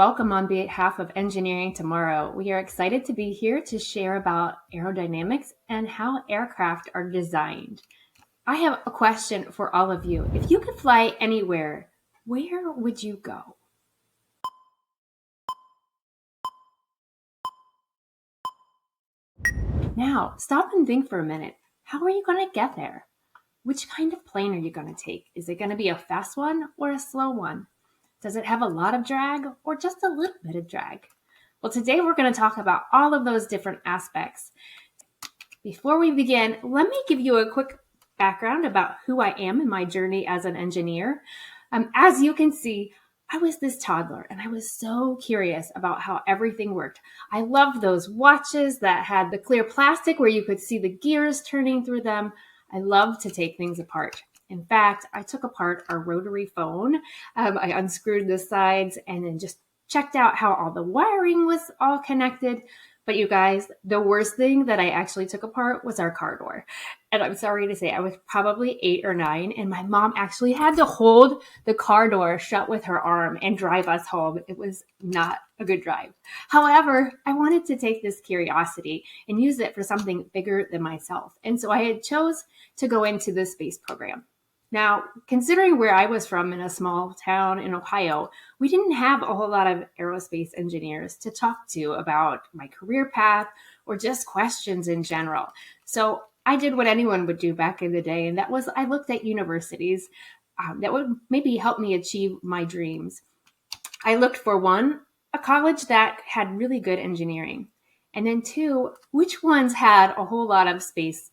welcome on behalf of Engineering Tomorrow. We are excited to be here to share about aerodynamics and how aircraft are designed. I have a question for all of you. If you could fly anywhere, where would you go? Now, stop and think for a minute. How are you going to get there? Which kind of plane are you going to take? Is it going to be a fast one or a slow one? Does it have a lot of drag or just a little bit of drag? Well, today we're going to talk about all of those different aspects. Before we begin, let me give you a quick background about who I am in my journey as an engineer. As you can see, I was this toddler and I was so curious about how everything worked. I loved those watches that had the clear plastic where you could see the gears turning through them. I loved to take things apart. In fact, I took apart our rotary phone. I unscrewed the sides and then just checked out how all the wiring was all connected. But you guys, the worst thing that I actually took apart was our car door. And I'm sorry to say, I was probably 8 or 9, and my mom actually had to hold the car door shut with her arm and drive us home. It was not a good drive. However, I wanted to take this curiosity and use it for something bigger than myself. And so I had chose to go into the space program. Now, considering where I was from in a small town in Ohio, we didn't have a whole lot of aerospace engineers to talk to about my career path or just questions in general. So I did what anyone would do back in the day, and that was I looked at universities that would maybe help me achieve my dreams. I looked for one, a college that had really good engineering. And then 2, which ones had a whole lot of space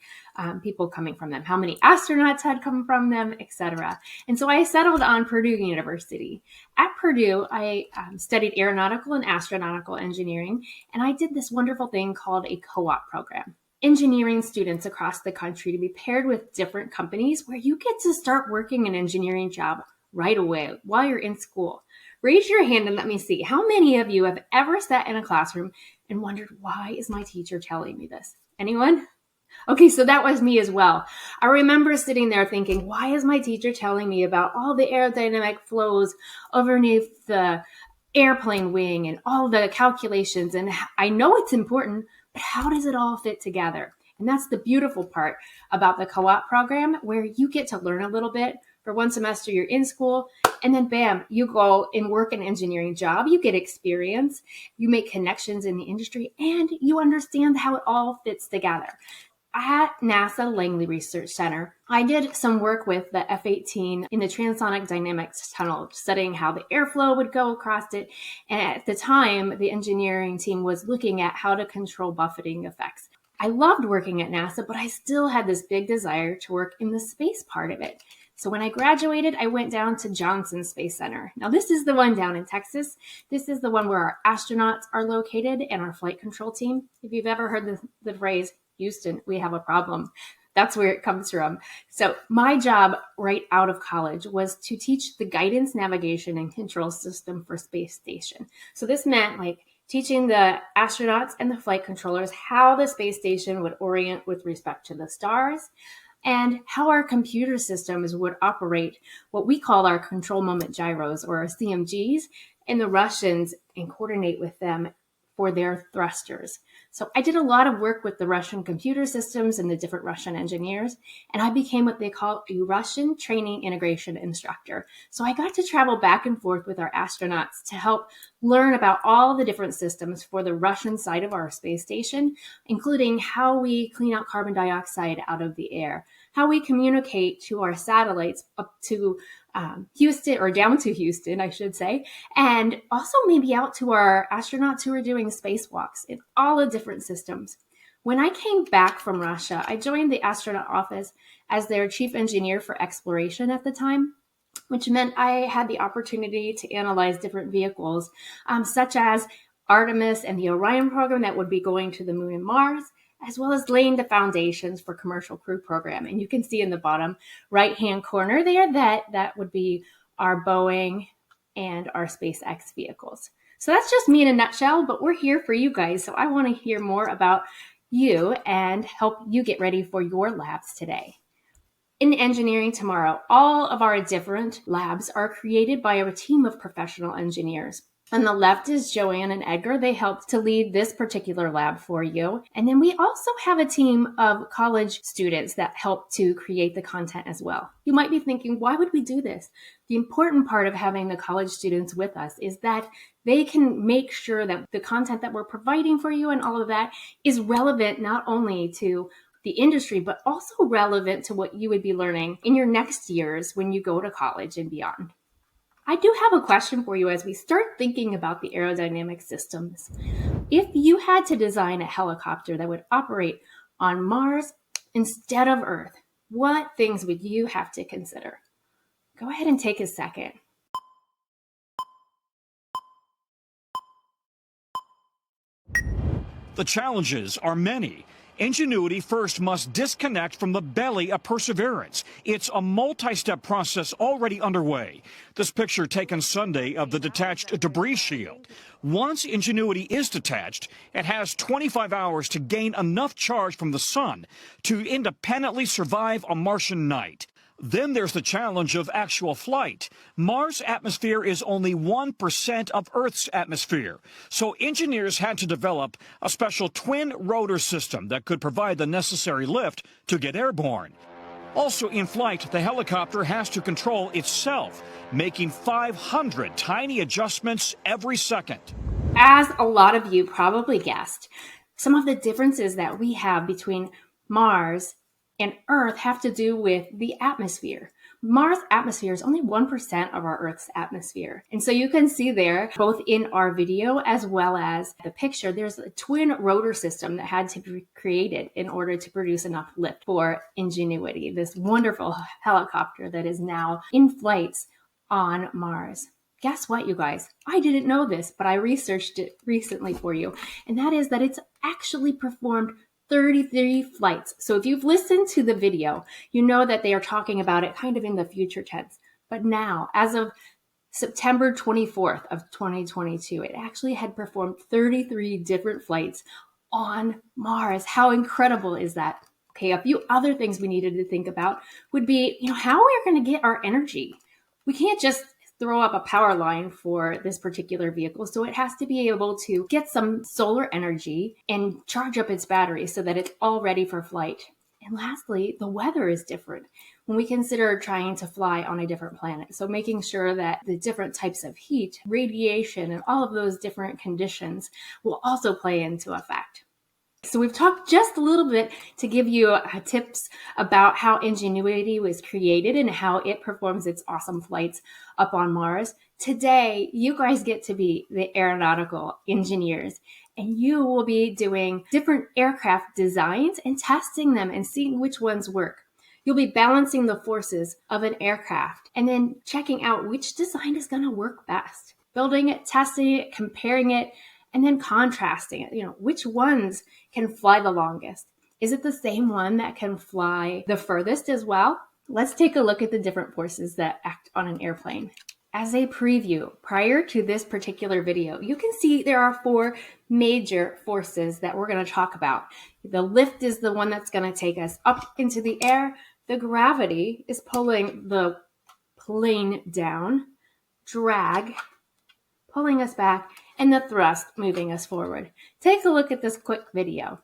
people coming from them, how many astronauts had come from them, etc. And so I settled on Purdue University. At Purdue, I studied aeronautical and astronautical engineering, and I did this wonderful thing called a co-op program. Engineering students across the country to be paired with different companies where you get to start working an engineering job right away while you're in school. Raise your hand and let me see. How many of you have ever sat in a classroom and wondered, why is my teacher telling me this? Anyone? Okay, so that was me as well. I remember sitting there thinking, why is my teacher telling me about all the aerodynamic flows underneath the airplane wing and all the calculations? And I know it's important, but how does it all fit together? And that's the beautiful part about the co-op program, where you get to learn a little bit. For one semester, you're in school, and then bam, you go and work an engineering job. You get experience, you make connections in the industry, and you understand how it all fits together. At NASA Langley Research Center, I did some work with the F-18 in the transonic dynamics tunnel, studying how the airflow would go across it. And at the time, the engineering team was looking at how to control buffeting effects. I loved working at NASA, but I still had this big desire to work in the space part of it. So when I graduated, I went down to Johnson Space Center. Now, this is the one down in Texas. This is the one where our astronauts are located and our flight control team. If you've ever heard the phrase, Houston, we have a problem, that's where it comes from. So my job right out of college was to teach the guidance, navigation, and control system for space station. So this meant teaching the astronauts and the flight controllers how the space station would orient with respect to the stars, and how our computer systems would operate what we call our control moment gyros, or our CMGs, and the Russians, and coordinate with them for their thrusters. So I did a lot of work with the Russian computer systems and the different Russian engineers, and I became what they call a Russian training integration instructor. So I got to travel back and forth with our astronauts to help learn about all the different systems for the Russian side of our space station, including how we clean out carbon dioxide out of the air, how we communicate to our satellites up to Houston, or down to Houston, I should say, and also maybe out to our astronauts who are doing spacewalks in all the different systems. When I came back from Russia, I joined the astronaut office as their chief engineer for exploration at the time, which meant I had the opportunity to analyze different vehicles, such as Artemis and the Orion program that would be going to the moon and Mars, as well as laying the foundations for commercial crew program. And you can see in the bottom right-hand corner there that would be our Boeing and our SpaceX vehicles. So that's just me in a nutshell, but we're here for you guys. So I want to hear more about you and help you get ready for your labs today. In Engineering Tomorrow, all of our different labs are created by a team of professional engineers. On the left is Joanne and Edgar. They helped to lead this particular lab for you. And then we also have a team of college students that help to create the content as well. You might be thinking, why would we do this? The important part of having the college students with us is that they can make sure that the content that we're providing for you and all of that is relevant not only to the industry, but also relevant to what you would be learning in your next years when you go to college and beyond. I do have a question for you as we start thinking about the aerodynamic systems. If you had to design a helicopter that would operate on Mars instead of Earth, what things would you have to consider? Go ahead and take a second. The challenges are many. Ingenuity first must disconnect from the belly of Perseverance. It's a multi-step process already underway. This picture taken Sunday of the detached debris shield. Once Ingenuity is detached, it has 25 hours to gain enough charge from the sun to independently survive a Martian night. Then there's the challenge of actual flight. Mars' atmosphere is only 1% of Earth's atmosphere, so engineers had to develop a special twin rotor system that could provide the necessary lift to get airborne. Also in flight, the helicopter has to control itself, making 500 tiny adjustments every second. As a lot of you probably guessed, some of the differences that we have between Mars and Earth have to do with the atmosphere. Mars' atmosphere is only 1% of our Earth's atmosphere. And so you can see there, both in our video as well as the picture, there's a twin rotor system that had to be created in order to produce enough lift for Ingenuity, this wonderful helicopter that is now in flights on Mars. Guess what, you guys? I didn't know this, but I researched it recently for you. And that is that it's actually performed 33 flights. So if you've listened to the video, you know that they are talking about it kind of in the future tense. But now, as of September 24th of 2022, it actually had performed 33 different flights on Mars. How incredible is that? Okay, a few other things we needed to think about would be, how we're going to get our energy. We can't just throw up a power line for this particular vehicle. So it has to be able to get some solar energy and charge up its battery so that it's all ready for flight. And lastly, the weather is different when we consider trying to fly on a different planet. So making sure that the different types of heat, radiation, and all of those different conditions will also play into effect. So we've talked just a little bit to give you tips about how Ingenuity was created and how it performs its awesome flights up on Mars. Today, you guys get to be the aeronautical engineers, and you will be doing different aircraft designs and testing them and seeing which ones work. You'll be balancing the forces of an aircraft and then checking out which design is going to work best. Building it, testing it, comparing it, and then contrasting it. Which ones can fly the longest? Is it the same one that can fly the furthest as well? Let's take a look at the different forces that act on an airplane. As a preview, prior to this particular video, you can see there are 4 major forces that we're going to talk about. The lift is the one that's going to take us up into the air. The gravity is pulling the plane down. Drag, pulling us back, and the thrust moving us forward. Take a look at this quick video.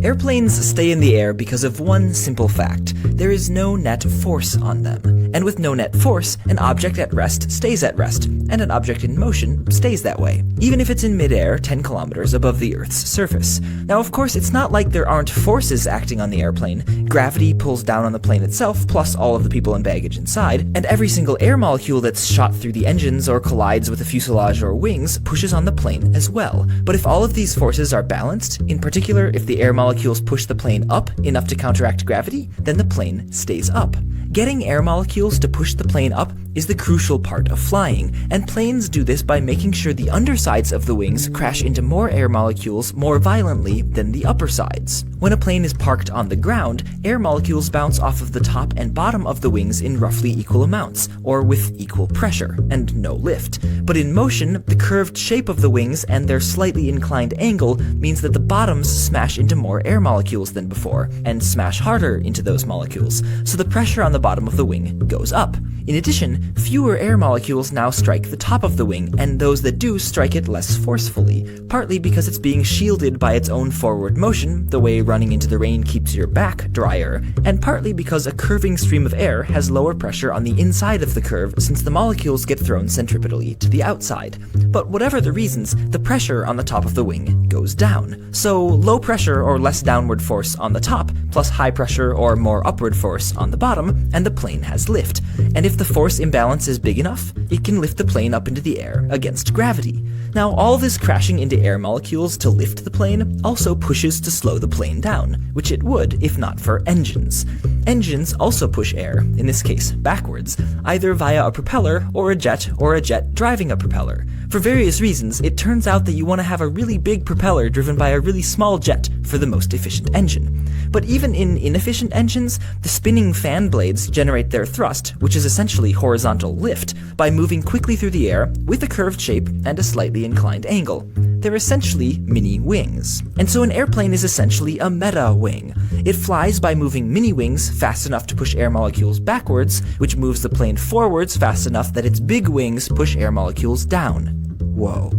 Airplanes stay in the air because of one simple fact. There is no net force on them. And with no net force, an object at rest stays at rest, and an object in motion stays that way, even if it's in midair 10 kilometers above the Earth's surface. Now, of course, it's not like there aren't forces acting on the airplane. Gravity pulls down on the plane itself, plus all of the people and baggage inside, and every single air molecule that's shot through the engines or collides with the fuselage or wings pushes on the plane as well. But if all of these forces are balanced, in particular if the air molecules push the plane up enough to counteract gravity, then the plane stays up. Getting air molecules to push the plane up is the crucial part of flying, and planes do this by making sure the undersides of the wings crash into more air molecules more violently than the upper sides. When a plane is parked on the ground, air molecules bounce off of the top and bottom of the wings in roughly equal amounts, or with equal pressure, and no lift. But in motion, the curved shape of the wings and their slightly inclined angle means that the bottoms smash into more air molecules than before, and smash harder into those molecules, so the pressure on the bottom of the wing goes up. In addition, fewer air molecules now strike the top of the wing, and those that do strike it less forcefully, partly because it's being shielded by its own forward motion, the way running into the rain keeps your back drier, and partly because a curving stream of air has lower pressure on the inside of the curve since the molecules get thrown centripetally to the outside. But whatever the reasons, the pressure on the top of the wing goes down. So low pressure or less downward force on the top, plus high pressure or more upward force on the bottom, and the plane has lift. And if the force imbalance is big enough, it can lift the plane up into the air against gravity. Now, all this crashing into air molecules to lift the plane also pushes to slow the plane down, which it would if not for engines. Engines also push air, in this case backwards, either via a propeller or a jet driving a propeller. For various reasons, it turns out that you want to have a really big propeller driven by a really small jet for the most efficient engine. But even in inefficient engines, the spinning fan blades generate their thrust, which is essentially horizontal lift, by moving quickly through the air with a curved shape and a slightly inclined angle. They're essentially mini wings. And so an airplane is essentially a meta wing. It flies by moving mini wings fast enough to push air molecules backwards, which moves the plane forwards fast enough that its big wings push air molecules down. Whoa.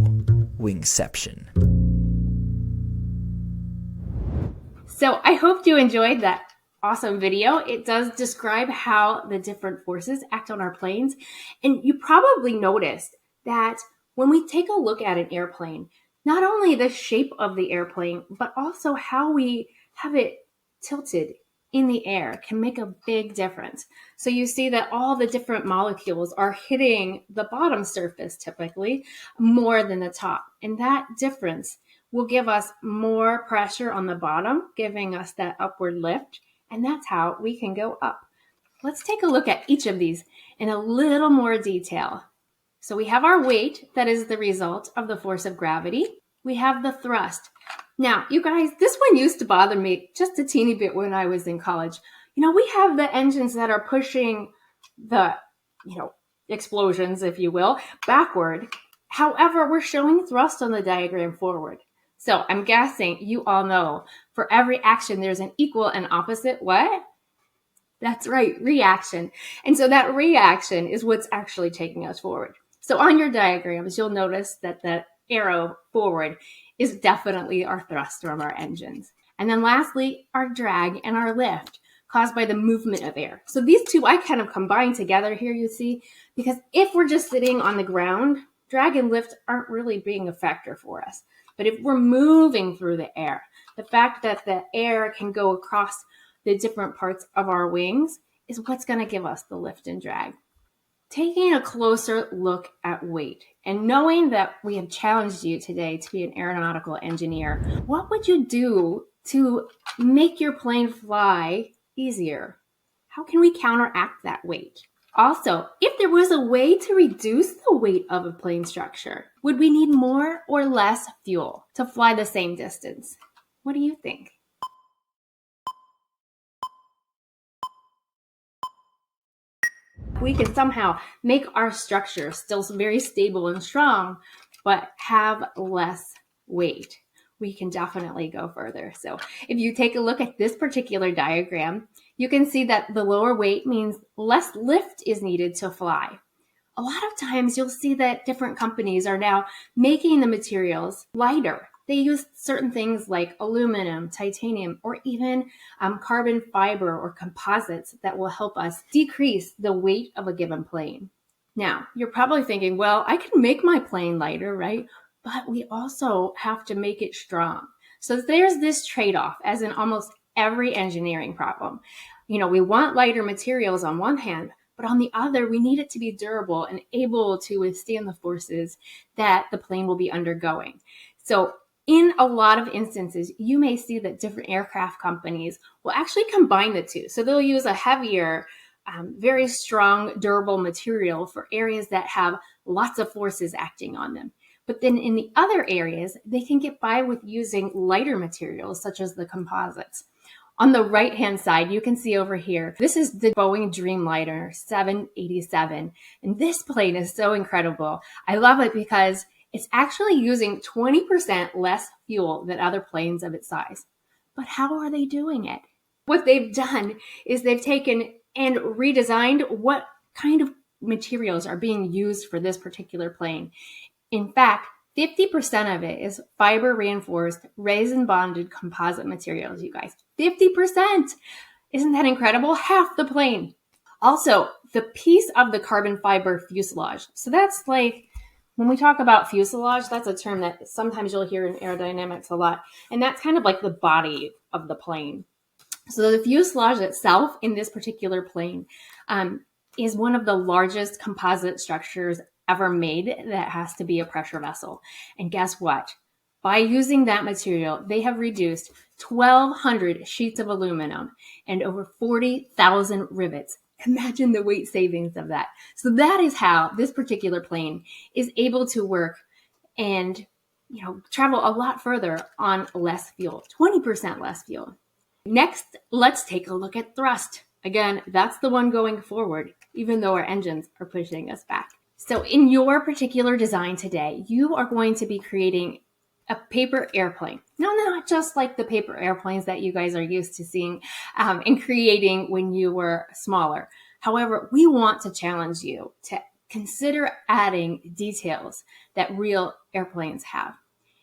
Wingception. So I hope you enjoyed that awesome video. It does describe how the different forces act on our planes. And you probably noticed that when we take a look at an airplane, not only the shape of the airplane, but also how we have it tilted in the air can make a big difference. So you see that all the different molecules are hitting the bottom surface typically more than the top. And that difference will give us more pressure on the bottom, giving us that upward lift. And that's how we can go up. Let's take a look at each of these in a little more detail. So we have our weight, that is the result of the force of gravity. We have the thrust. Now, you guys, this one used to bother me just a teeny bit when I was in college. We have the engines that are pushing the, explosions, if you will, backward. However, we're showing thrust on the diagram forward. So I'm guessing you all know for every action, there's an equal and opposite what? That's right, reaction. And so that reaction is what's actually taking us forward. So on your diagrams, you'll notice that the arrow forward is definitely our thrust from our engines. And then lastly, our drag and our lift caused by the movement of air. So these two I kind of combine together here, you see, because if we're just sitting on the ground, drag and lift aren't really being a factor for us. But if we're moving through the air, the fact that the air can go across the different parts of our wings is what's going to give us the lift and drag. Taking a closer look at weight and knowing that we have challenged you today to be an aeronautical engineer, what would you do to make your plane fly easier? How can we counteract that weight? Also, if there was a way to reduce the weight of a plane structure, would we need more or less fuel to fly the same distance? What do you think? We can somehow make our structure still very stable and strong, but have less weight. We can definitely go further. So if you take a look at this particular diagram, you can see that the lower weight means less lift is needed to fly. A lot of times you'll see that different companies are now making the materials lighter. They use certain things like aluminum, titanium, or even carbon fiber or composites that will help us decrease the weight of a given plane. Now, you're probably thinking, well, I can make my plane lighter, right? But we also have to make it strong. So there's this trade-off, as in almost every engineering problem. We want lighter materials on one hand, but on the other, we need it to be durable and able to withstand the forces that the plane will be undergoing. So in a lot of instances, you may see that different aircraft companies will actually combine the two. So they'll use a heavier, very strong, durable material for areas that have lots of forces acting on them. But then in the other areas, they can get by with using lighter materials, such as the composites. On the right-hand side, you can see over here, this is the Boeing Dreamliner 787. And this plane is so incredible. I love it because it's actually using 20% less fuel than other planes of its size. But how are they doing it? What they've done is they've taken and redesigned what kind of materials are being used for this particular plane. In fact, 50% of it is fiber reinforced, resin bonded composite materials, you guys. 50%! Isn't that incredible? Half the plane. Also, the piece of the carbon fiber fuselage. So that's like, when we talk about fuselage, that's a term that sometimes you'll hear in aerodynamics a lot. And that's kind of like the body of the plane. So the fuselage itself in this particular plane is one of the largest composite structures ever made that has to be a pressure vessel. And guess what? By using that material, they have reduced 1,200 sheets of aluminum and over 40,000 rivets. Imagine the weight savings of that. So that is how this particular plane is able to work and travel a lot further on less fuel, 20% less fuel. Next, let's take a look at thrust. Again, that's the one going forward, even though our engines are pushing us back. So in your particular design today, you are going to be creating a paper airplane. No, not just like the paper airplanes that you guys are used to seeing and creating when you were smaller. However, we want to challenge you to consider adding details that real airplanes have.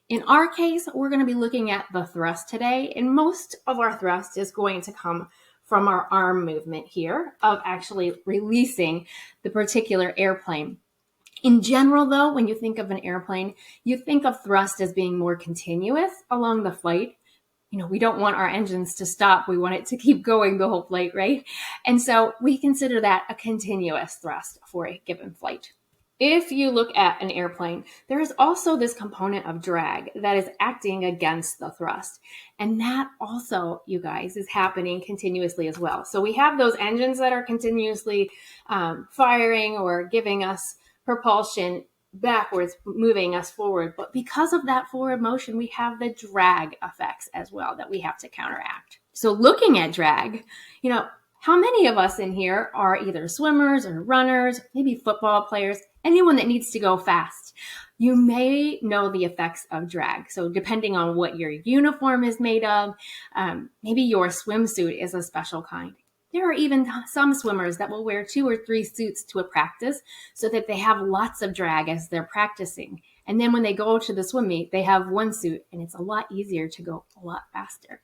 In our case, we're going to be looking at the thrust today, and most of our thrust is going to come from our arm movement here of actually releasing the particular airplane. In general, though, when you think of an airplane, you think of thrust as being more continuous along the flight. We don't want our engines to stop. We want it to keep going the whole flight, right? And so we consider that a continuous thrust for a given flight. If you look at an airplane, there is also this component of drag that is acting against the thrust. And that also, you guys, is happening continuously as well. So we have those engines that are continuously firing or giving us propulsion backwards, moving us forward. But because of that forward motion, we have the drag effects as well that we have to counteract. So looking at drag, how many of us in here are either swimmers or runners, maybe football players, anyone that needs to go fast? You may know the effects of drag. So depending on what your uniform is made of, maybe your swimsuit is a special kind. There are even some swimmers that will wear 2 or 3 suits to a practice so that they have lots of drag as they're practicing. And then when they go to the swim meet, they have one suit and it's a lot easier to go a lot faster.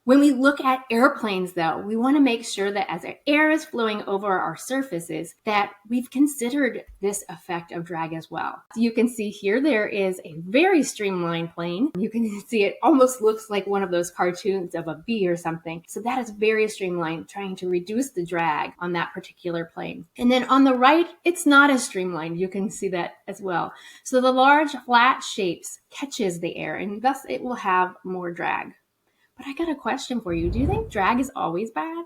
When we look at airplanes, though, we want to make sure that as air is flowing over our surfaces, that we've considered this effect of drag as well. So you can see here, there is a very streamlined plane. You can see it almost looks like one of those cartoons of a bee or something. So that is very streamlined, trying to reduce the drag on that particular plane. And then on the right, it's not as streamlined. You can see that as well. So the large flat shapes catches the air and thus it will have more drag. But I got a question for you. Do you think drag is always bad?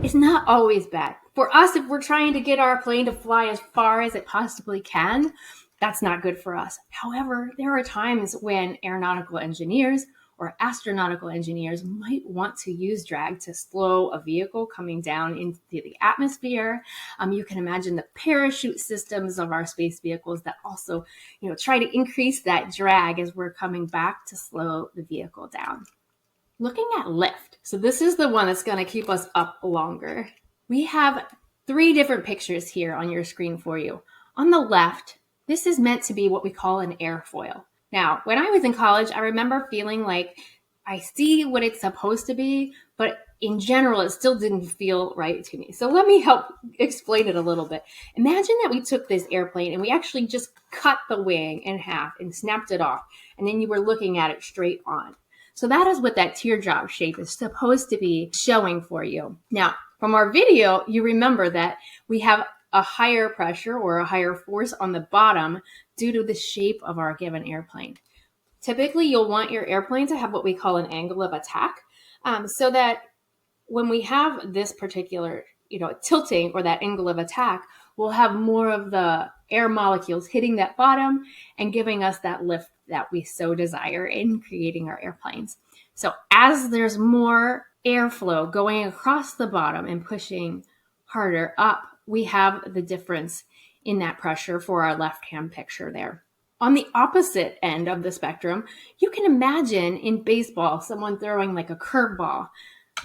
It's not always bad. For us, if we're trying to get our plane to fly as far as it possibly can, that's not good for us. However, there are times when aeronautical engineers or astronautical engineers might want to use drag to slow a vehicle coming down into the atmosphere. You can imagine the parachute systems of our space vehicles that also, try to increase that drag as we're coming back to slow the vehicle down. Looking at lift. So this is the one that's going to keep us up longer. We have 3 different pictures here on your screen for you. On the left, this is meant to be what we call an airfoil. Now, when I was in college, I remember feeling like I see what it's supposed to be, but in general, it still didn't feel right to me. So let me help explain it a little bit. Imagine that we took this airplane and we actually just cut the wing in half and snapped it off, and then you were looking at it straight on. So that is what that teardrop shape is supposed to be showing for you. Now, from our video, you remember that we have a higher pressure or a higher force on the bottom due to the shape of our given airplane. Typically, you'll want your airplane to have what we call an angle of attack, so that when we have this particular, tilting or that angle of attack, we'll have more of the air molecules hitting that bottom and giving us that lift that we so desire in creating our airplanes. So as there's more airflow going across the bottom and pushing harder up, we have the difference in that pressure for our left-hand picture there. On the opposite end of the spectrum, you can imagine in baseball someone throwing like a curveball.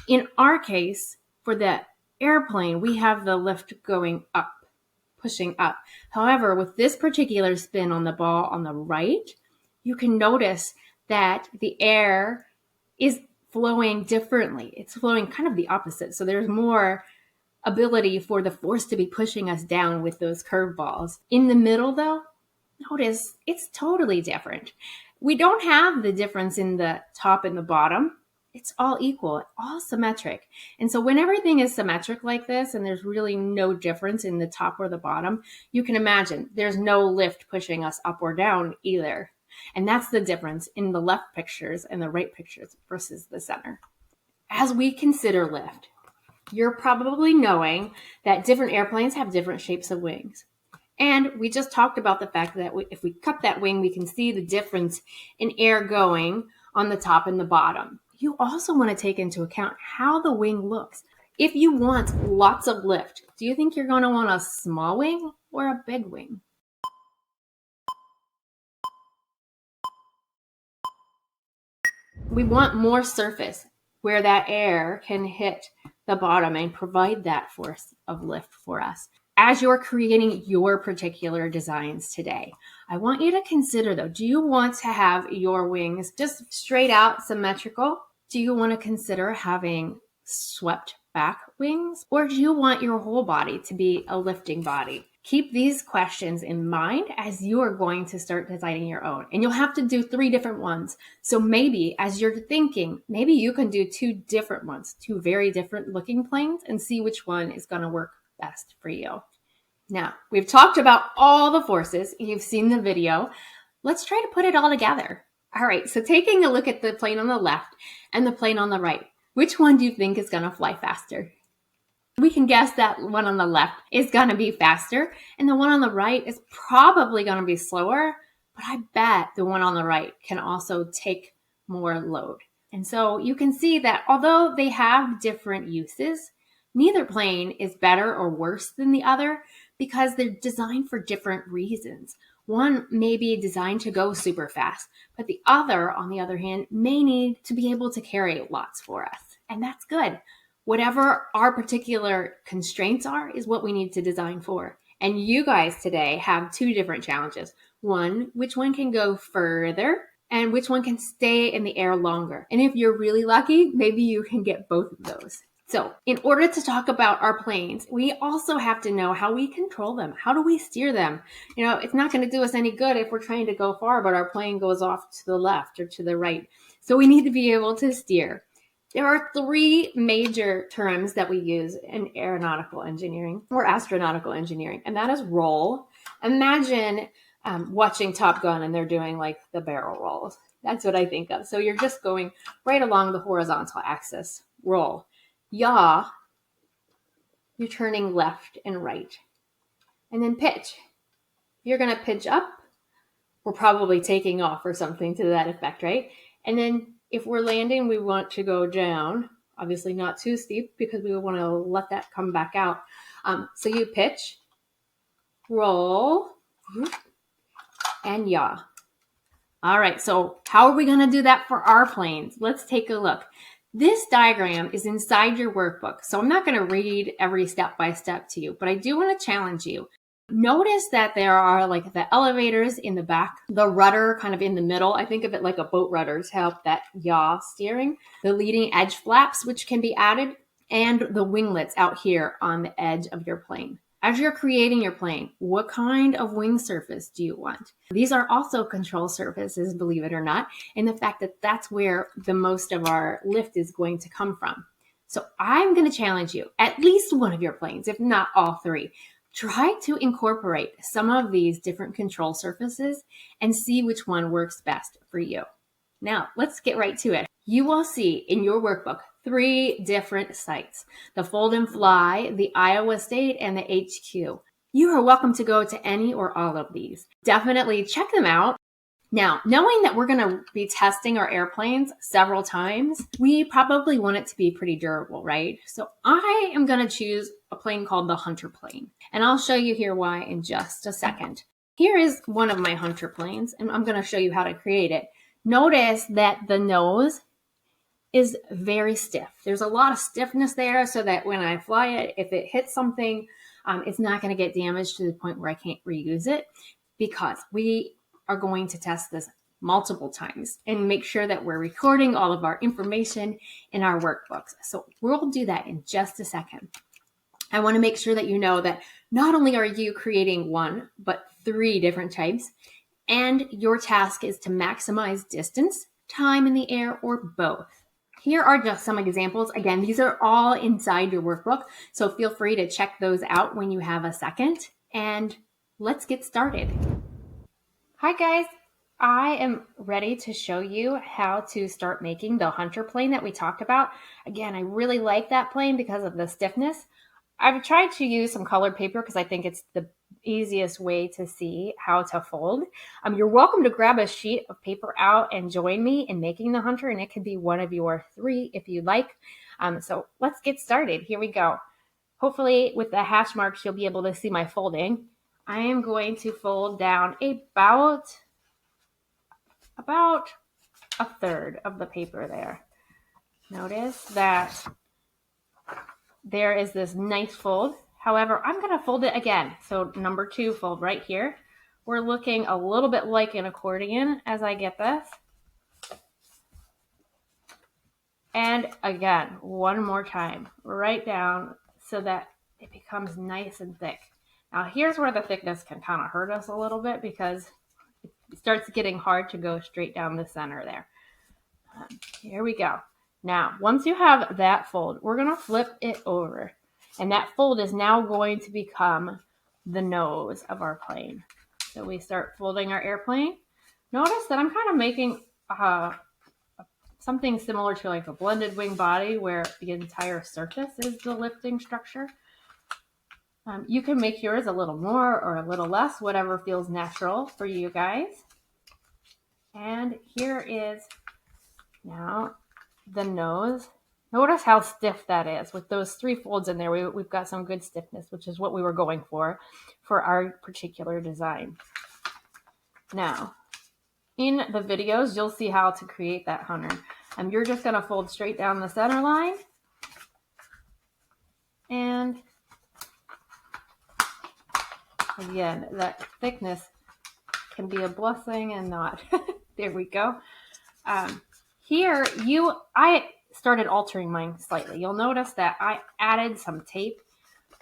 In our case, for the airplane, we have the lift going up, pushing up. However, with this particular spin on the ball on the right, you can notice that the air is flowing differently. It's flowing kind of the opposite. So there's more ability for the force to be pushing us down with those curveballs. In the middle, though, notice it's totally different. We don't have the difference in the top and the bottom. It's all equal, all symmetric. And so when everything is symmetric like this and there's really no difference in the top or the bottom, you can imagine there's no lift pushing us up or down either. And that's the difference in the left pictures and the right pictures versus the center. As we consider lift, you're probably knowing that different airplanes have different shapes of wings. And we just talked about the fact that if we cut that wing, we can see the difference in air going on the top and the bottom. You also want to take into account how the wing looks. If you want lots of lift, do you think you're going to want a small wing or a big wing? We want more surface where that air can hit the bottom and provide that force of lift for us. As you're creating your particular designs today, I want you to consider though, do you want to have your wings just straight out symmetrical? Do you want to consider having swept back wings? Or do you want your whole body to be a lifting body? Keep these questions in mind as you are going to start designing your own. And you'll have to do 3 different ones. So maybe as you're thinking, maybe you can do 2 different ones, 2 very different looking planes, and see which one is going to work best for you. Now, we've talked about all the forces. You've seen the video. Let's try to put it all together. All right, so taking a look at the plane on the left and the plane on the right, which one do you think is going to fly faster? We can guess that one on the left is going to be faster, and the one on the right is probably going to be slower, but I bet the one on the right can also take more load. And so you can see that although they have different uses, neither plane is better or worse than the other because they're designed for different reasons. One may be designed to go super fast, but the other, on the other hand, may need to be able to carry lots for us. And that's good. Whatever our particular constraints are is what we need to design for. And you guys today have 2 different challenges. One, which one can go further and which one can stay in the air longer. And if you're really lucky, maybe you can get both of those. So in order to talk about our planes, we also have to know how we control them. How do we steer them? You know, it's not going to do us any good if we're trying to go far, but our plane goes off to the left or to the right. So we need to be able to steer. There are 3 major terms that we use in aeronautical engineering or astronautical engineering, and that is roll. Imagine watching Top Gun and they're doing like the barrel rolls. That's what I think of. So you're just going right along the horizontal axis. Roll. Yaw, you're turning left and right. And then pitch. You're going to pitch up. We're probably taking off or something to that effect, right? And then if we're landing, we want to go down. Obviously not too steep because we want to let that come back out. So you pitch, roll, and yaw. All right, so how are we going to do that for our planes? Let's take a look. This diagram is inside your workbook, so I'm not going to read every step by step to you, but I do want to challenge you. Notice that there are like the elevators in the back, the rudder kind of in the middle. I think of it like a boat rudder to help that yaw steering, the leading edge flaps, which can be added, and the winglets out here on the edge of your plane. As you're creating your plane, what kind of wing surface do you want? These are also control surfaces, believe it or not, and the fact that that's where the most of our lift is going to come from. So I'm going to challenge you, at least one of your planes, if not all 3. Try to incorporate some of these different control surfaces and see which one works best for you. Now, let's get right to it. You will see in your workbook 3 different sites, the Fold and Fly, the Iowa State, and the HQ. You are welcome to go to any or all of these. Definitely check them out. Now, knowing that we're going to be testing our airplanes several times, we probably want it to be pretty durable, right? So I am going to choose a plane called the Hunter plane, and I'll show you here why in just a second. Here is one of my hunter planes, and I'm going to show you how to create it. Notice that the nose is very stiff. There's a lot of stiffness there so that when I fly it, if it hits something, it's not going to get damaged to the point where I can't reuse it, because we are going to test this multiple times and make sure that we're recording all of our information in our workbooks. So we'll do that in just a second. I want to make sure that you know that not only are you creating one, but 3 different types, and your task is to maximize distance, time in the air, or both. Here are just some examples. Again, these are all inside your workbook, so feel free to check those out when you have a second. And let's get started. Hi guys, I am ready to show you how to start making the hunter plane that we talked about. Again, I really like that plane because of the stiffness. I've tried to use some colored paper because I think it's the easiest way to see how to fold. You're welcome to grab a sheet of paper out and join me in making the hunter, and it could be one of your 3 if you like. So let's get started. Here we go. Hopefully with the hash marks, you'll be able to see my folding. I am going to fold down about a third of the paper there. Notice that there is this nice fold. However, I'm going to fold it again. So number 2, fold right here. We're looking a little bit like an accordion as I get this. And again, one more time, right down so that it becomes nice and thick. Now here's where the thickness can kind of hurt us a little bit because it starts getting hard to go straight down the center there. Here we go. Now, once you have that fold, we're going to flip it over. And that fold is now going to become the nose of our plane. So we start folding our airplane. Notice that I'm kind of making something similar to like a blended wing body where the entire surface is the lifting structure. You can make yours a little more or a little less, whatever feels natural for you guys. And here is now the nose. Notice how stiff that is. With those 3 folds in there, we've got some good stiffness, which is what we were going for our particular design. Now, in the videos, you'll see how to create that hunter. You're just going to fold straight down the center line. And again, that thickness can be a blessing and not. There we go. Here, I started altering mine slightly. You'll notice that I added some tape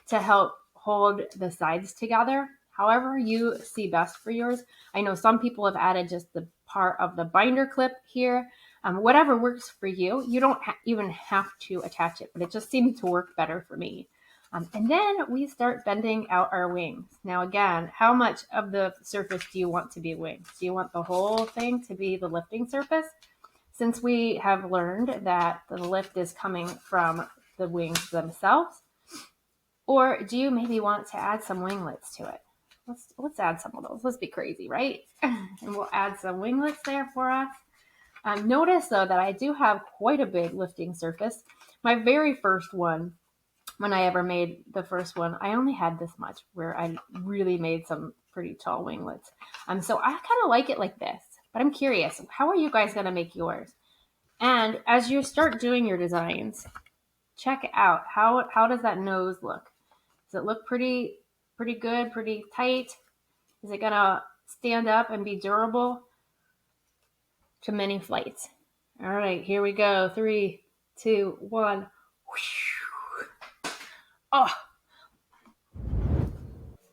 to help hold the sides together. However you see best for yours. I know some people have added just the part of the binder clip here. Whatever works for you. You don't even have to attach it, but it just seemed to work better for me. And then we start bending out our wings. Now again, how much of the surface do you want to be wings? Do you want the whole thing to be the lifting surface? Since we have learned that the lift is coming from the wings themselves, or do you maybe want to add some winglets to it? Let's add some of those. Let's be crazy, right? And we'll add some winglets there for us. Notice though that I do have quite a big lifting surface. My very first one, when I ever made the first one, I only had this much where I really made some pretty tall winglets. So I kind of like it like this. But I'm curious, how are you guys going to make yours? And as you start doing your designs, check out how does that nose look? Does it look pretty good, pretty tight? Is it going to stand up and be durable to many flights? All right, here we go. 3, 2, 1. Oh.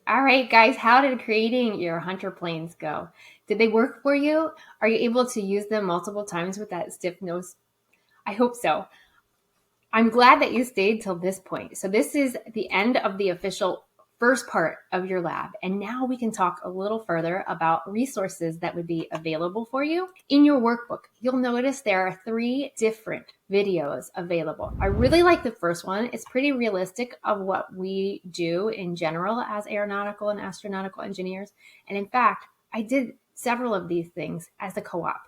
All right, guys, how did creating your hunter planes go? Did they work for you? Are you able to use them multiple times with that stiff nose? I hope so. I'm glad that you stayed till this point. So this is the end of the official first part of your lab. And now we can talk a little further about resources that would be available for you. In your workbook, you'll notice there are 3 different videos available. I really like the first one. It's pretty realistic of what we do in general as aeronautical and astronautical engineers. And in fact, I did several of these things as a co-op.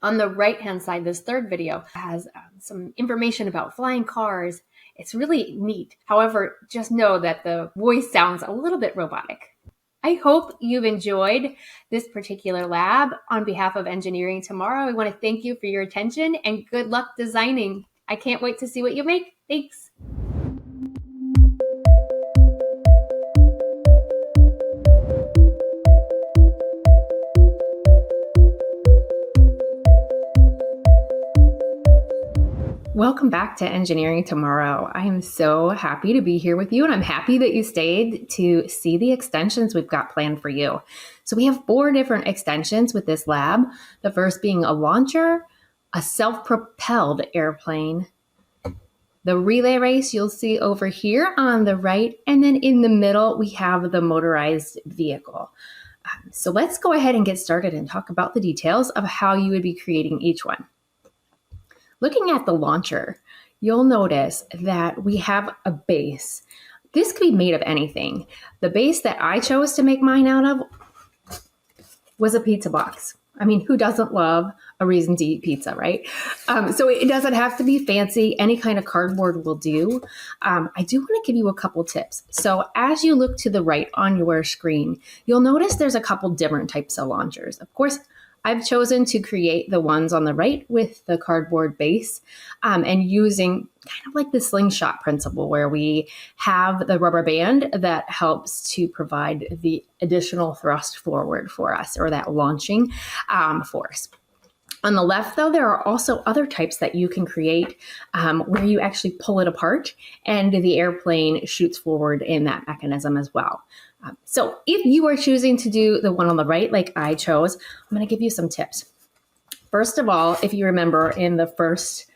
On the right-hand side, this third video has some information about flying cars. It's really neat. However, just know that the voice sounds a little bit robotic. I hope you've enjoyed this particular lab. On behalf of Engineering Tomorrow, I want to thank you for your attention and good luck designing. I can't wait to see what you make. Thanks. Welcome back to Engineering Tomorrow. I am so happy to be here with you, and I'm happy that you stayed to see the extensions we've got planned for you. So we have 4 different extensions with this lab. The first being a launcher, a self-propelled airplane, the relay race you'll see over here on the right, and then in the middle we have the motorized vehicle. So let's go ahead and get started and talk about the details of how you would be creating each one. Looking at the launcher, you'll notice that we have a base. This could be made of anything. The base that I chose to make mine out of was a pizza box. I mean, who doesn't love a reason to eat pizza, right? So it doesn't have to be fancy. Any kind of cardboard will do. I do want to give you a couple tips. So as you look to the right on your screen, you'll notice there's a couple different types of launchers. Of course, I've chosen to create the ones on the right with the cardboard base and using kind of like the slingshot principle where we have the rubber band that helps to provide the additional thrust forward for us, or that launching force. On the left, though, there are also other types that you can create where you actually pull it apart and the airplane shoots forward in that mechanism as well. So if you are choosing to do the one on the right, like I chose, I'm going to give you some tips. First of all, if you remember in the first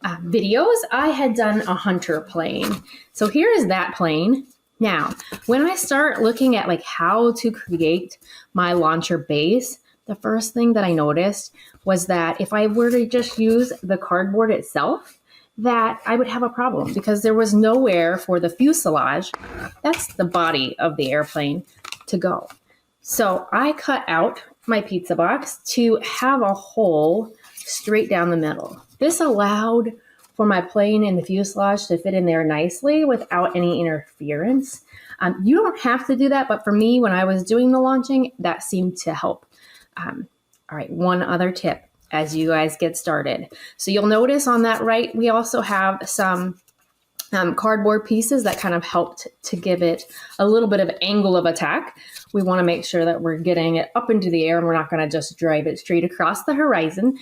videos, I had done a hunter plane. So here is that plane. Now, when I start looking at like how to create my launcher base, the first thing that I noticed was that if I were to just use the cardboard itself, that I would have a problem because there was nowhere for the fuselage, that's the body of the airplane, to go. So I cut out my pizza box to have a hole straight down the middle. This allowed for my plane and the fuselage to fit in there nicely without any interference. You don't have to do that, but for me, when I was doing the launching, that seemed to help. All right, one other tip as you guys get started. So you'll notice on that right, we also have some cardboard pieces that kind of helped to give it a little bit of angle of attack. We want to make sure that we're getting it up into the air and we're not going to just drive it straight across the horizon.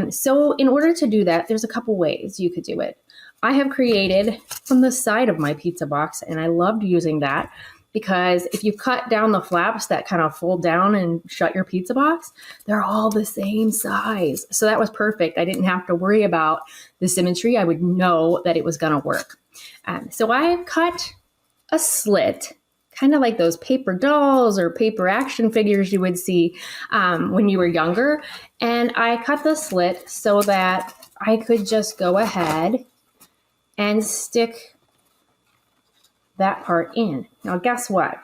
So in order to do that, there's a couple ways you could do it. I have created from the side of my pizza box, and I loved using that because if you cut down the flaps that kind of fold down and shut your pizza box, they're all the same size. So that was perfect. I didn't have to worry about the symmetry. I would know that it was going to work. So I cut a slit, kind of like those paper dolls or paper action figures you would see when you were younger. And I cut the slit so that I could just go ahead and stick that part in. Now, guess what?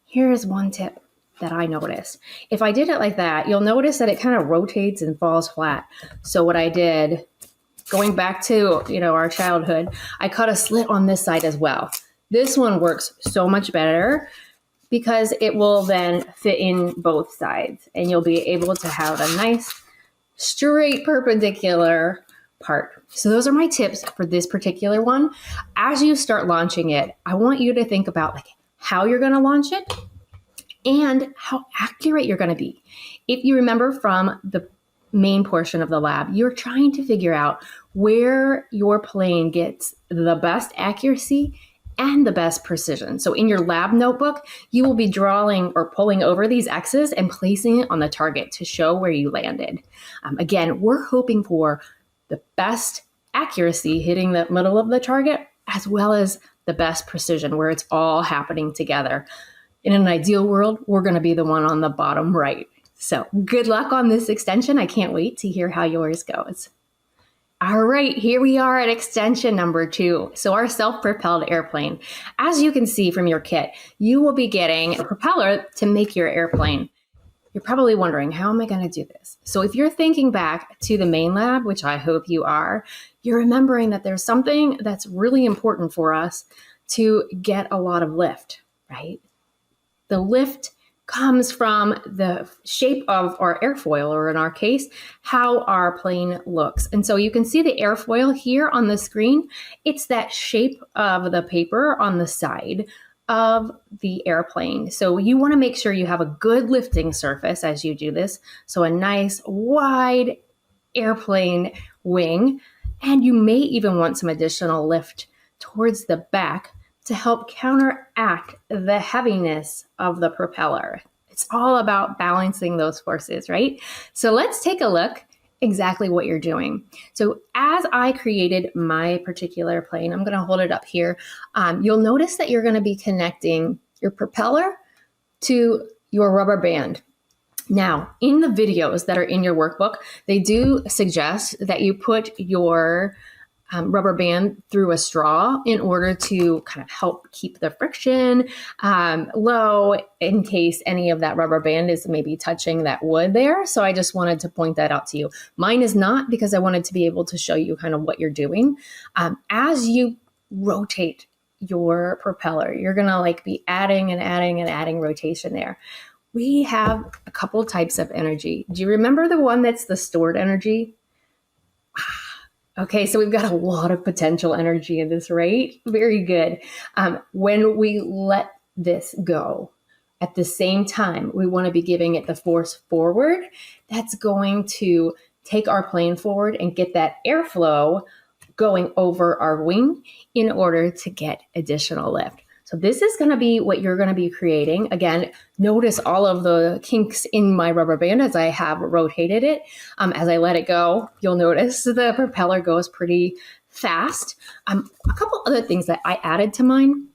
Here's one tip that I noticed. If I did it like that, you'll notice that it kind of rotates and falls flat. So what I did, going back to, our childhood, I cut a slit on this side as well. This one works so much better because it will then fit in both sides and you'll be able to have a nice straight perpendicular part. So those are my tips for this particular one. As you start launching it, I want you to think about like how you're going to launch it and how accurate you're going to be. If you remember from the main portion of the lab, you're trying to figure out where your plane gets the best accuracy and the best precision. So in your lab notebook, you will be drawing or pulling over these X's and placing it on the target to show where you landed. Again, we're hoping for the best accuracy hitting the middle of the target, as well as the best precision where it's all happening together. In an ideal world, we're going to be the one on the bottom right. So good luck on this extension. I can't wait to hear how yours goes. All right, here we are at extension number 2. So our self-propelled airplane. As you can see from your kit, you will be getting a propeller to make your airplane. You're probably wondering, how am I going to do this? So if you're thinking back to the main lab, which I hope you are, you're remembering that there's something that's really important for us to get a lot of lift, right? The lift comes from the shape of our airfoil, or in our case, how our plane looks. And so you can see the airfoil here on the screen. It's that shape of the paper on the side of the airplane. So you want to make sure you have a good lifting surface as you do this. So a nice wide airplane wing, and you may even want some additional lift towards the back to help counteract the heaviness of the propeller. It's all about balancing those forces, right? So let's take a look exactly what you're doing. So as I created my particular plane, I'm going to hold it up here. You'll notice that you're going to be connecting your propeller to your rubber band. Now, in the videos that are in your workbook, they do suggest that you put your rubber band through a straw in order to kind of help keep the friction low in case any of that rubber band is maybe touching that wood there. So I just wanted to point that out to you. Mine is not, because I wanted to be able to show you kind of what you're doing. As you rotate your propeller, you're going to like be adding and adding and adding rotation there. We have a couple types of energy. Do you remember the one that's the stored energy? Okay, so we've got a lot of potential energy in this, right? Very good. When we let this go, at the same time, we want to be giving it the force forward. That's going to take our plane forward and get that airflow going over our wing in order to get additional lift. So this is going to be what you're going to be creating. Again, notice all of the kinks in my rubber band as I have rotated it. As I let it go, you'll notice the propeller goes pretty fast. A couple other things that I added to mine.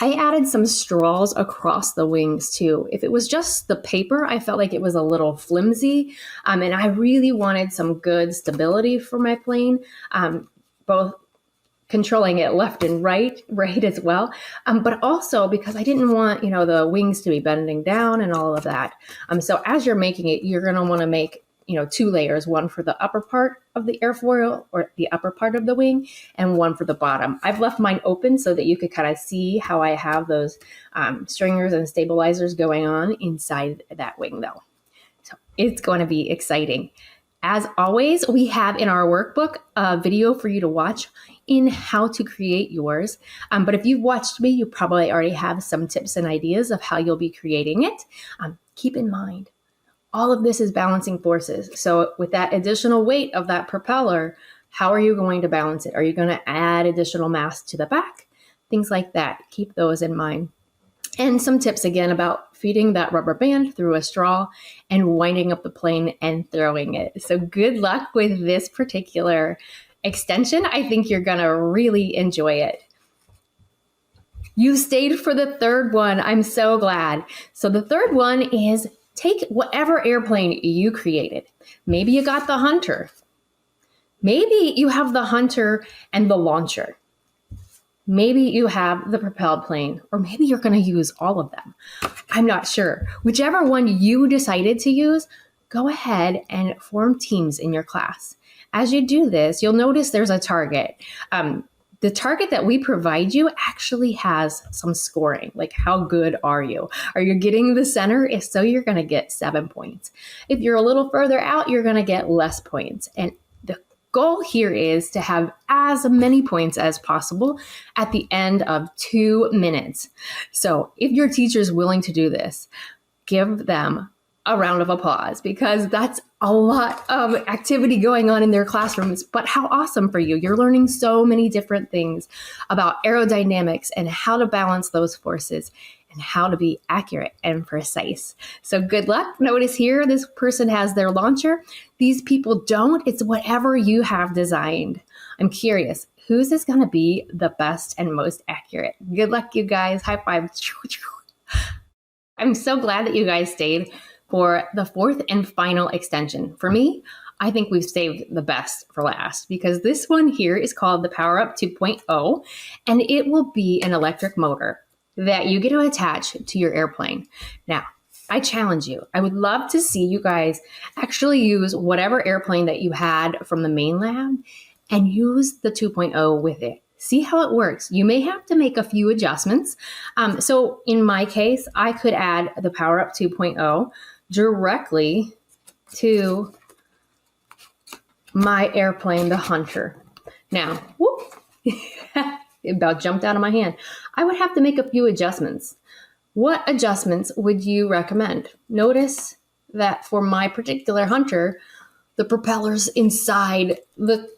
I added some straws across the wings too. If it was just the paper, I felt like it was a little flimsy. And I really wanted some good stability for my plane, both controlling it left and right as well. But also because I didn't want, the wings to be bending down and all of that. So as you're making it, you're going to want to make, 2 layers, one for the upper part of the airfoil or the upper part of the wing, and one for the bottom. I've left mine open so that you could kind of see how I have those stringers and stabilizers going on inside that wing though. So it's going to be exciting. As always, we have in our workbook a video for you to watch in how to create yours. But if you've watched me, you probably already have some tips and ideas of how you'll be creating it. Keep in mind, all of this is balancing forces. So with that additional weight of that propeller, how are you going to balance it? Are you going to add additional mass to the back? Things like that. Keep those in mind. And some tips again about feeding that rubber band through a straw and winding up the plane and throwing it. So good luck with this particular extension. I think you're going to really enjoy it. You stayed for the third one. I'm so glad. So the third one is take whatever airplane you created. Maybe you got the Hunter. Maybe you have the Hunter and the launcher. Maybe you have the propelled plane, or maybe you're going to use all of them. I'm not sure. Whichever one you decided to use, go ahead and form teams in your class. As you do this, you'll notice there's a target. The target that we provide you actually has some scoring, like how good are you? Are you getting the center? If so, you're going to get 7 points. If you're a little further out, you're going to get less points. And the goal here is to have as many points as possible at the end of 2 minutes. So if your teacher is willing to do this, give them a round of applause, because that's a lot of activity going on in their classrooms. But how awesome for you. You're learning so many different things about aerodynamics and how to balance those forces and how to be accurate and precise. So good luck. Notice here, this person has their launcher. These people don't. It's whatever you have designed. I'm curious, whose is going to be the best and most accurate? Good luck, you guys. High five. I'm so glad that you guys stayed for the fourth and final extension. For me, I think we've saved the best for last, because this one here is called the Power Up 2.0, and it will be an electric motor that you get to attach to your airplane. Now, I challenge you. I would love to see you guys actually use whatever airplane that you had from the main lab and use the 2.0 with it. See how it works. You may have to make a few adjustments. So in my case, I could add the Power Up 2.0 directly to my airplane, the Hunter. Now, whoop, it about jumped out of my hand. I would have to make a few adjustments. What adjustments would you recommend? Notice that for my particular Hunter, the propeller's inside the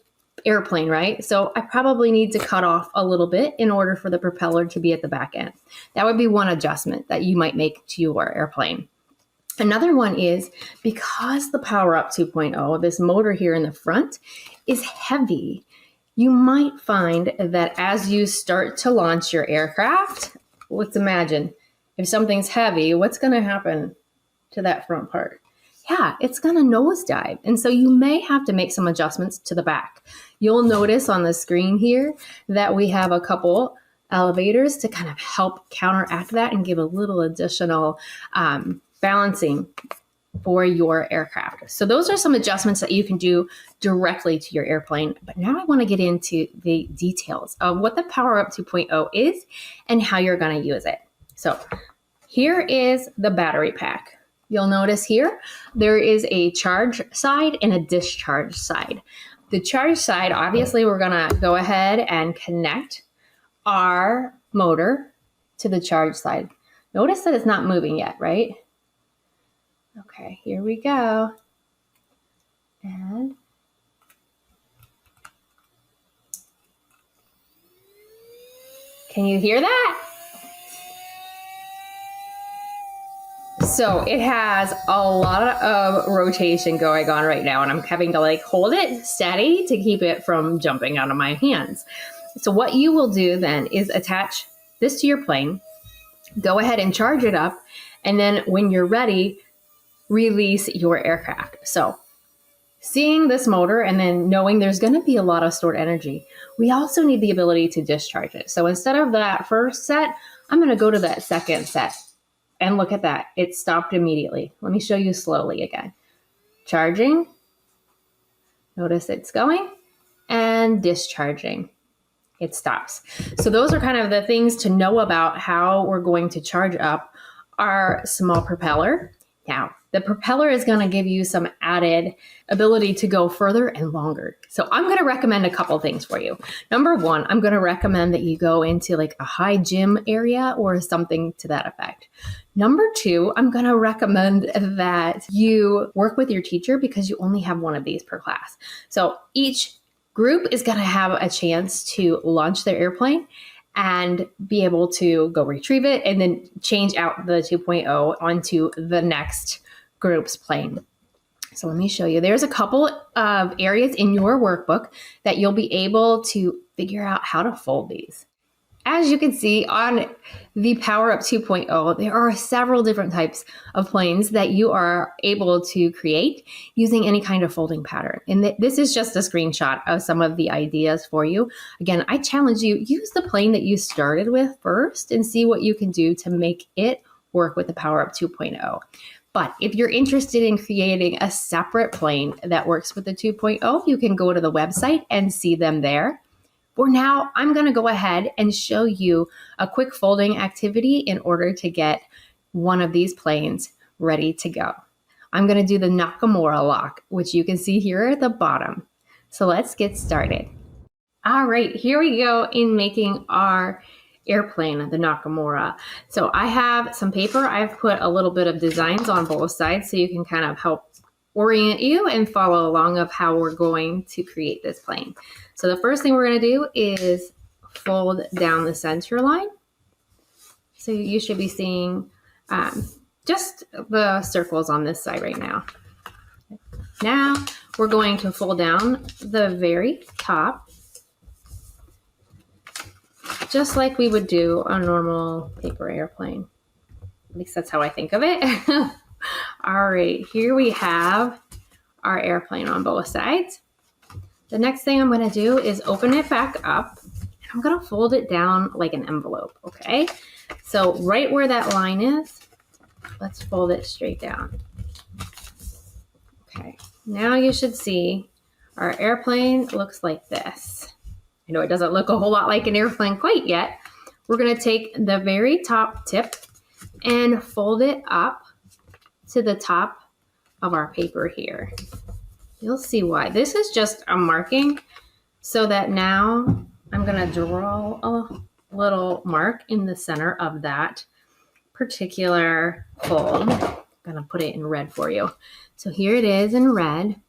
airplane, right? So I probably need to cut off a little bit in order for the propeller to be at the back end. That would be one adjustment that you might make to your airplane. Another one is because the Power Up 2.0, this motor here in the front, is heavy, you might find that as you start to launch your aircraft, let's imagine if something's heavy, what's going to happen to that front part? Yeah, it's going to nosedive. And so you may have to make some adjustments to the back. You'll notice on the screen here that we have a couple elevators to kind of help counteract that and give a little additional balancing for your aircraft. So those are some adjustments that you can do directly to your airplane. But now I want to get into the details of what the Power Up 2.0 is and how you're going to use it. So here is the battery pack. You'll notice here, there is a charge side and a discharge side. The charge side, obviously, we're going to go ahead and connect our motor to the charge side. Notice that it's not moving yet, right? Okay, here we go. And can you hear that? So it has a lot of rotation going on right now, and I'm having to like hold it steady to keep it from jumping out of my hands. So what you will do then is attach this to your plane, go ahead and charge it up, and then when you're ready, release your aircraft. So seeing this motor and then knowing there's going to be a lot of stored energy, we also need the ability to discharge it. So instead of that first set, I'm going to go to that second set. And look at that. It stopped immediately. Let me show you slowly again. Charging. Notice it's going. And discharging. It stops. So those are kind of the things to know about how we're going to charge up our small propeller. Now, the propeller is going to give you some added ability to go further and longer. So I'm going to recommend a couple things for you. Number one, I'm going to recommend that you go into like a high gym area or something to that effect. Number two, I'm going to recommend that you work with your teacher because you only have one of these per class. So each group is going to have a chance to launch their airplane and be able to go retrieve it and then change out the 2.0 onto the next group's plane. So let me show you. There's a couple of areas in your workbook that you'll be able to figure out how to fold these. As you can see on the Power Up 2.0, there are several different types of planes that you are able to create using any kind of folding pattern. And this is just a screenshot of some of the ideas for you. Again, I challenge you, use the plane that you started with first and see what you can do to make it work with the Power Up 2.0. But if you're interested in creating a separate plane that works with the 2.0, you can go to the website and see them there. For now, I'm going to go ahead and show you a quick folding activity in order to get one of these planes ready to go. I'm going to do the Nakamura lock, which you can see here at the bottom. So let's get started. All right, here we go in making our airplane, the Nakamura. So I have some paper. I've put a little bit of designs on both sides so you can kind of help orient you and follow along of how we're going to create this plane. So the first thing we're going to do is fold down the center line. So you should be seeing just the circles on this side right now. Now we're going to fold down the very top, just like we would do a normal paper airplane. At least that's how I think of it. All right, here we have our airplane on both sides. The next thing I'm going to do is open it back up. And I'm going to fold it down like an envelope, okay? So right where that line is, let's fold it straight down. Okay, now you should see our airplane looks like this. I know it doesn't look a whole lot like an airplane quite yet. We're going to take the very top tip and fold it up to the top of our paper here. You'll see why. This is just a marking so that now I'm going to draw a little mark in the center of that particular fold. I'm going to put it in red for you. So here it is in red.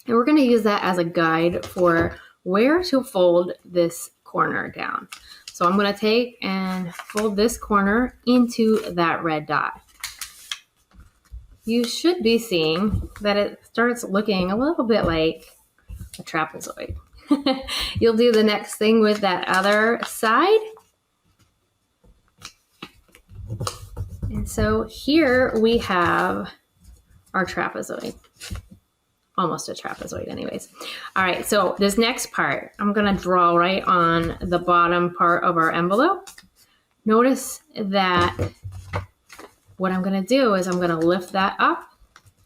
And we're going to use that as a guide for where to fold this corner down. So I'm going to take and fold this corner into that red dot. You should be seeing that it starts looking a little bit like a trapezoid. You'll do the next thing with that other side. And so here we have our trapezoid. Almost a trapezoid anyways. All right, so this next part, I'm gonna draw right on the bottom part of our envelope. Notice that what I'm gonna do is I'm gonna lift that up.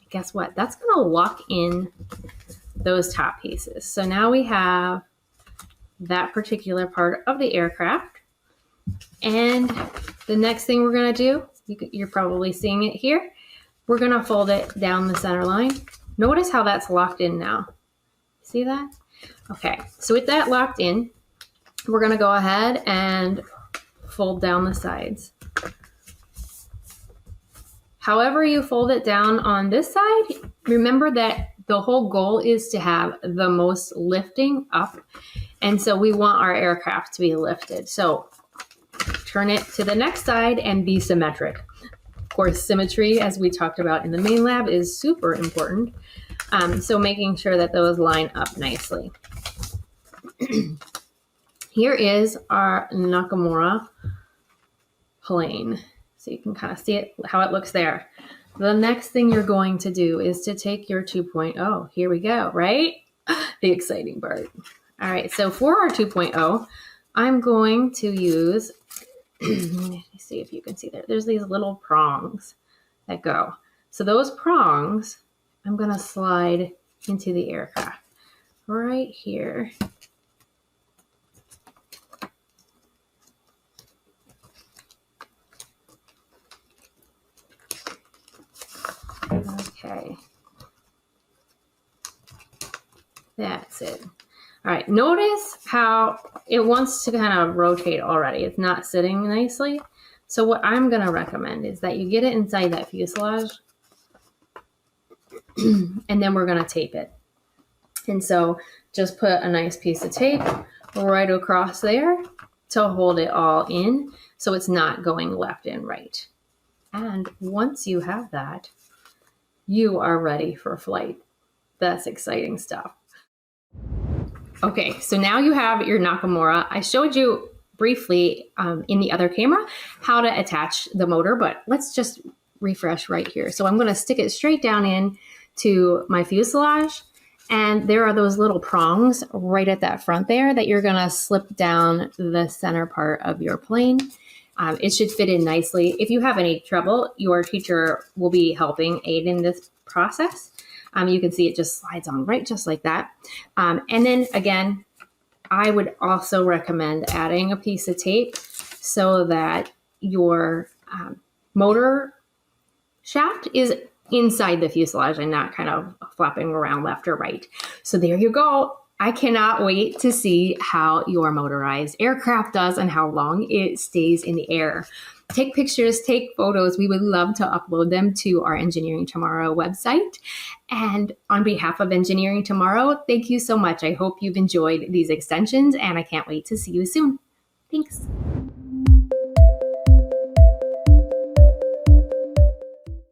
Guess what? That's gonna lock in those top pieces. So now we have that particular part of the aircraft. And the next thing we're gonna do, you're probably seeing it here, we're gonna fold it down the center line. Notice how that's locked in now. See that? Okay, so with that locked in, we're gonna go ahead and fold down the sides. However you fold it down on this side, remember that the whole goal is to have the most lifting up. And so we want our aircraft to be lifted. So turn it to the next side and be symmetric. Of course, symmetry, as we talked about in the main lab, is super important. So making sure that those line up nicely. Here is our Nakamura plane. So you can kind of see it, how it looks there. The next thing you're going to do is to take your 2.0. Here we go, right? The exciting part. All right, so for our 2.0, I'm going to use, let me see if you can see there. There's these little prongs that go. So those prongs, I'm going to slide into the aircraft right here. Okay. That's it. All right, notice how it wants to kind of rotate already. It's not sitting nicely. So what I'm going to recommend is that you get it inside that fuselage and then we're going to tape it. And so just put a nice piece of tape right across there to hold it all in so it's not going left and right. And once you have that, you are ready for flight. That's exciting stuff. Okay, so now you have your Nakamura. I showed you briefly in the other camera how to attach the motor, but let's just refresh right here. So I'm going to stick it straight down in to my fuselage, and there are those little prongs right at that front there that you're going to slip down the center part of your plane. It should fit in nicely. If you have any trouble, your teacher will be helping aid in this process. You can see it just slides on right just like that. And then again, I would also recommend adding a piece of tape so that your motor shaft is inside the fuselage and not kind of flapping around left or right. So there you go. I cannot wait to see how your motorized aircraft does and how long it stays in the air. Take pictures, take photos. We would love to upload them to our Engineering Tomorrow website. And on behalf of Engineering Tomorrow, thank you so much. I hope you've enjoyed these extensions and I can't wait to see you soon. Thanks.